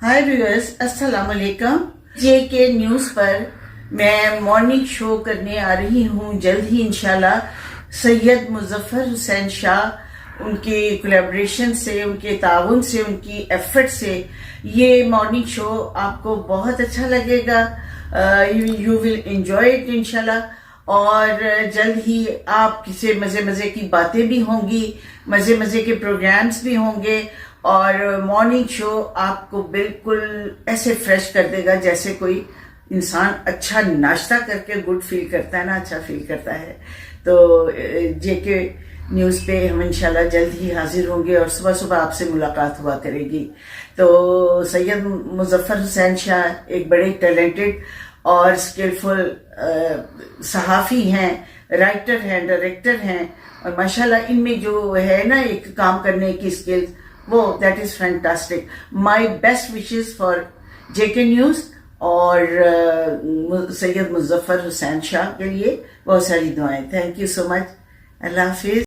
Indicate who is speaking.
Speaker 1: हाय viewers, अस्सलाम वालेकुम। JK news पर मैं मॉर्निंग शो करने आ रही हूँ जल्द ही इंशाल्लाह। सैयद मुजफ्फर हुसैन शाह उनके कोलैबोरेशन से, उनके ताउन से, उनकी एफर्ट से ये मॉर्निंग शो आपको बहुत अच्छा लगेगा। यू विल एंजॉय इट इंशाल्लाह। और जल्द ही आप किसी मज़े की बातें भी होंगी, मज़े के प्रोग्राम्स भी होंगे और मॉर्निंग शो आपको बिल्कुल ऐसे फ्रेश कर देगा जैसे कोई इंसान अच्छा नाश्ता करके गुड फील करता है ना, अच्छा फील करता है। तो JK न्यूज़ पे हम इंशाल्लाह जल्द ही हाजिर होंगे और सुबह सुबह आपसे मुलाकात हुआ करेगी। तो सैयद मुजफ्फर हुसैन शाह एक बड़े टैलेंटेड और स्किलफुल सहाफ़ी हैं, राइटर हैं, डायरेक्टर हैं और माशाल्लाह इनमें जो है ना एक काम करने की स्किल्स, वो that is fantastic. My best wishes for JK news और सैयद मुजफ्फर हुसैन शाह के लिए बहुत सारी दुआएं। Thank you so much. Allah Hafiz.